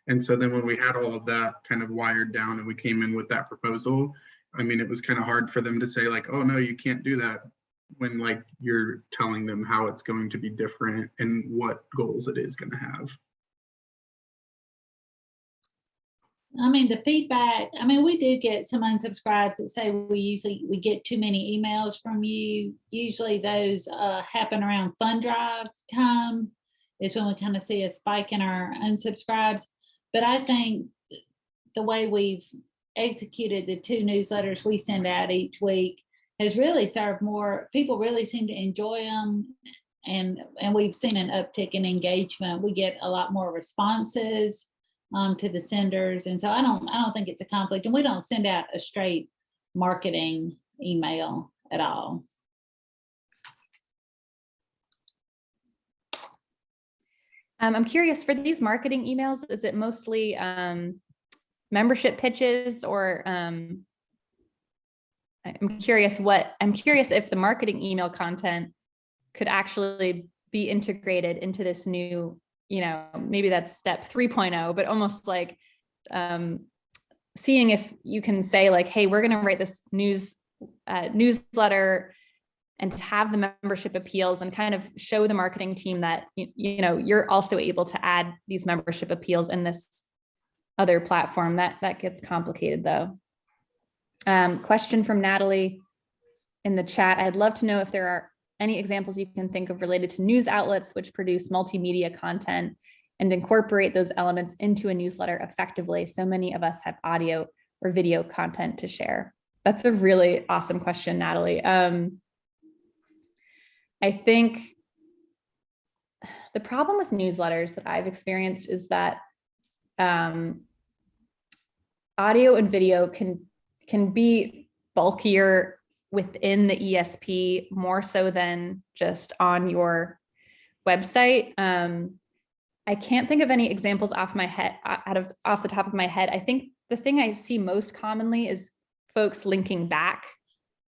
And so then when we had all of that kind of wired down and we came in with that proposal, I mean, it was kind of hard for them to say like, oh no, you can't do that, when like you're telling them how it's going to be different and what goals it is going to have. I mean, the feedback, I mean, we do get some unsubscribes that say we get too many emails from you. Usually those happen around fund drive time is when we kind of see a spike in our unsubscribes. But I think the way we've executed the 2 newsletters we send out each week has really served more. People really seem to enjoy them. And we've seen an uptick in engagement. We get a lot more responses to the senders. And so I don't think it's a conflict, and we don't send out a straight marketing email at all. I'm curious, for these marketing emails, is it mostly membership pitches, or I'm curious if the marketing email content could actually be integrated into this new, maybe that's step 3.0, but almost like seeing if you can say like, hey, we're going to write this newsletter and to have the membership appeals, and kind of show the marketing team that, you're also able to add these membership appeals in this other platform. That gets complicated though. Question from Natalie in the chat. I'd love to know if there are any examples you can think of related to news outlets which produce multimedia content and incorporate those elements into a newsletter effectively. So many of us have audio or video content to share. That's a really awesome question, Natalie. I think the problem with newsletters that I've experienced is that audio and video can be bulkier within the ESP more so than just on your website. I can't think of any examples off the top of my head. I think the thing I see most commonly is folks linking back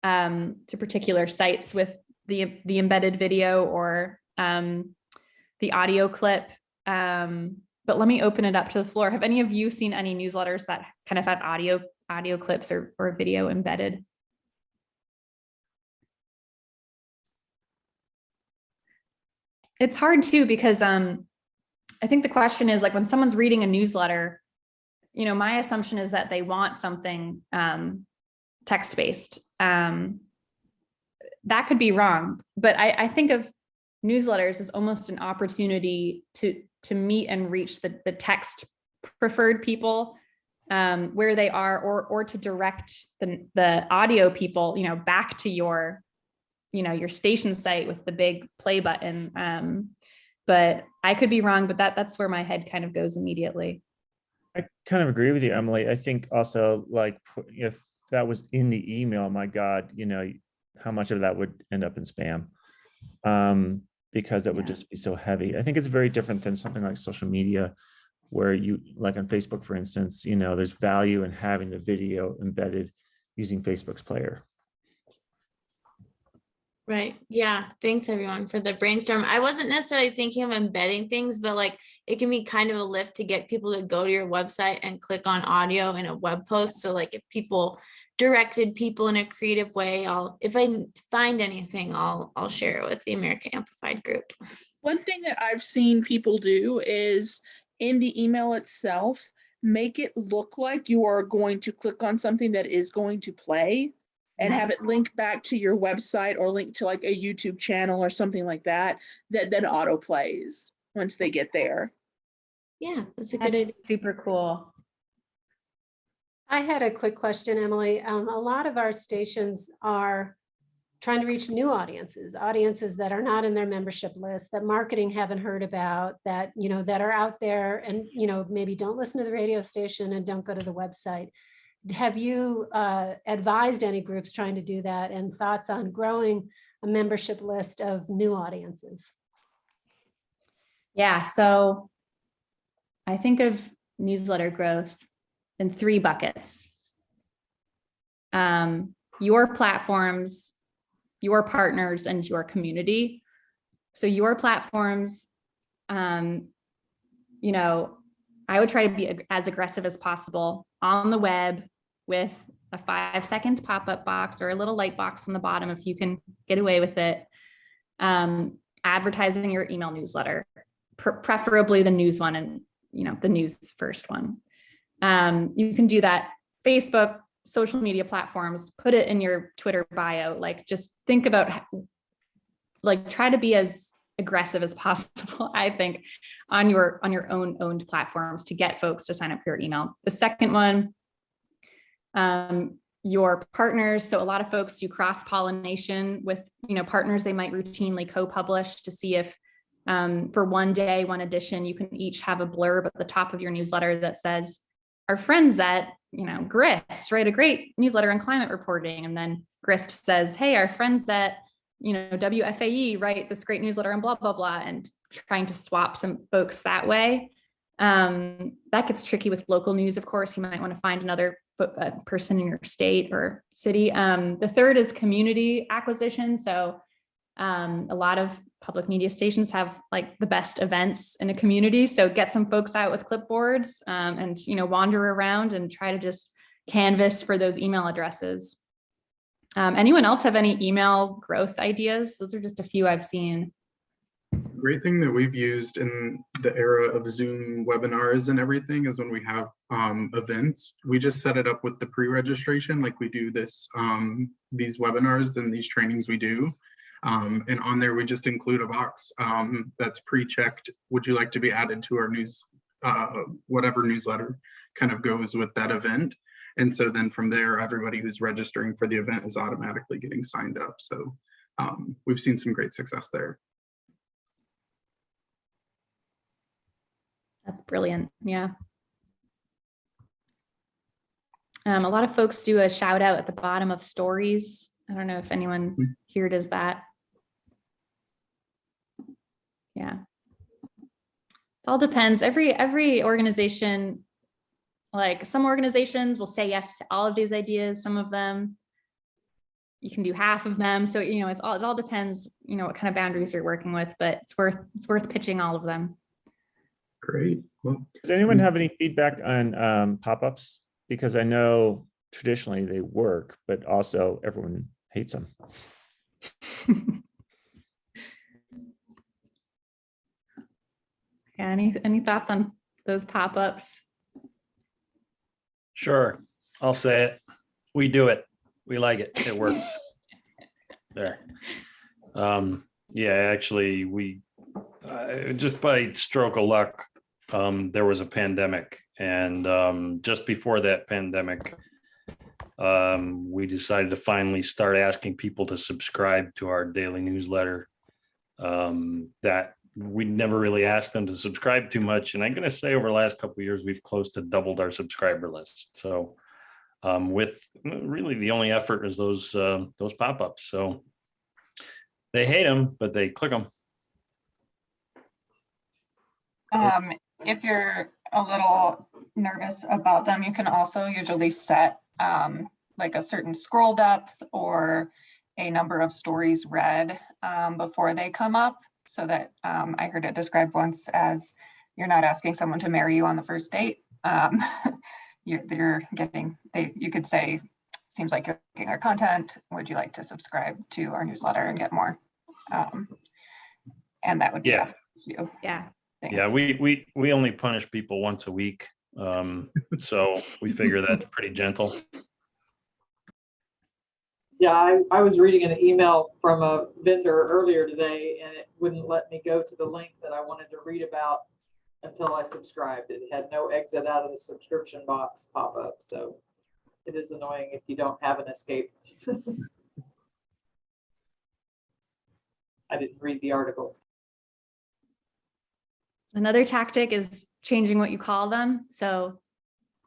to particular sites with the embedded video or the audio clip. But let me open it up to the floor. Have any of you seen any newsletters that kind of have audio clips or video embedded? It's hard too, because I think the question is like, when someone's reading a newsletter, my assumption is that they want something text-based. That could be wrong, but I think of newsletters as almost an opportunity to meet and reach the text preferred people where they are, or to direct the audio people, back to your station site with the big play button. But I could be wrong, but that's where my head kind of goes immediately. I kind of agree with you, Emily. I think also, like, if that was in the email, my God, how much of that would end up in spam? Because that would just be so heavy. I think it's very different than something like social media, where you, like on Facebook, for instance, there's value in having the video embedded using Facebook's player. Right. Yeah. Thanks everyone for the brainstorm. I wasn't necessarily thinking of embedding things, but like it can be kind of a lift to get people to go to your website and click on audio in a web post. So like if people directed people in a creative way, if I find anything, I'll share it with the American Amplified group. One thing that I've seen people do is in the email itself, make it look like you are going to click on something that is going to play, and have it link back to your website or link to like a YouTube channel or something like that, that then auto plays once they get there. Yeah, that's a good idea. Super cool. I had a quick question, Emily. A lot of our stations are trying to reach new audiences that are not in their membership list, that marketing haven't heard about, that, that are out there and, maybe don't listen to the radio station and don't go to the website. Have you advised any groups trying to do that, and thoughts on growing a membership list of new audiences? Yeah, so I think of newsletter growth in 3 buckets. Your platforms, your partners, and your community. So your platforms, I would try to be as aggressive as possible on the web with a 5-second pop-up box or a little light box on the bottom if you can get away with it. Advertising your email newsletter, preferably the news one, and the news first one. You can do that Facebook, social media platforms, put it in your Twitter bio, like just think about, like try to be as aggressive as possible, I think, on your own owned platforms to get folks to sign up for your email. The second one, your partners. So a lot of folks do cross-pollination with, partners they might routinely co-publish to see if for one day, one edition, you can each have a blurb at the top of your newsletter that says, our friends at, Grist write a great newsletter on climate reporting. And then Grist says, hey, our friends at, WFAE write this great newsletter on blah, blah, blah, and trying to swap some folks that way. That gets tricky with local news, of course. You might want to find another person in your state or city. The third is community acquisition. So a lot of public media stations have like the best events in a community. So get some folks out with clipboards and, wander around and try to just canvas for those email addresses. Anyone else have any email growth ideas? Those are just a few I've seen. Great thing that we've used in the era of Zoom webinars and everything is when we have events, we just set it up with the pre-registration like we do this, these webinars and these trainings we do. And on there, we just include a box that's pre-checked. Would you like to be added to our news, whatever newsletter kind of goes with that event? And so then from there, everybody who's registering for the event is automatically getting signed up. So we've seen some great success there. That's brilliant. Yeah. A lot of folks do a shout out at the bottom of stories. I don't know if anyone here does that. Yeah. It all depends. Every organization, like some organizations will say yes to all of these ideas. Some of them, you can do half of them. So, it all depends, what kind of boundaries you're working with, but it's worth pitching all of them. Great. Well, Does anyone have any feedback on pop-ups? Because I know traditionally they work, but also everyone hates them. Yeah, any thoughts on those pop-ups? Sure, I'll say it. We do it. We like it. It works. There. Yeah, actually, we just by stroke of luck, there was a pandemic, and just before that pandemic, we decided to finally start asking people to subscribe to our daily newsletter. That we never really asked them to subscribe too much, and I'm going to say over the last couple of years, we've close to doubled our subscriber list. So, with really the only effort is those pop-ups. So they hate them, but they click them. If you're a little nervous about them, you can also usually set like a certain scroll depth or a number of stories read before they come up, so that I heard it described once as you're not asking someone to marry you on the first date. You could say, seems like you're liking our content. Would you like to subscribe to our newsletter and get more? And that would be you. Yeah. Thanks. Yeah, we only punish people once a week. So we figure that's pretty gentle. Yeah, I was reading an email from a vendor earlier today, and it wouldn't let me go to the link that I wanted to read about until I subscribed. It had no exit out of the subscription box pop up. So it is annoying if you don't have an escape. I didn't read the article. Another tactic is changing what you call them. So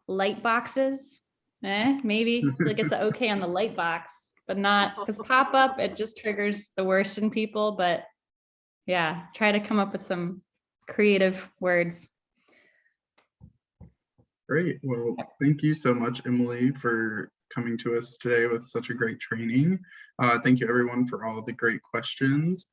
light boxes, maybe you'll get the okay on the light box, but not, because pop-up, it just triggers the worst in people. But yeah, try to come up with some creative words. great. Well, thank you so much, Emily, for coming to us today with such a great training. Thank you everyone for all of the great questions.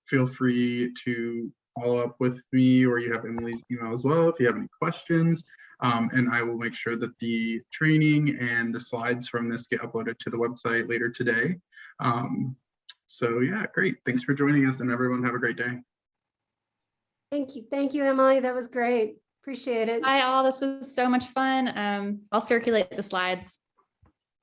Feel free to follow up with me, or you have Emily's email as well if you have any questions. And I will make sure that the training and the slides from this get uploaded to the website later today. So yeah, great. Thanks for joining us, and everyone have a great day. Thank you. Thank you, Emily. That was great. Appreciate it. Hi all, this was so much fun. I'll circulate the slides.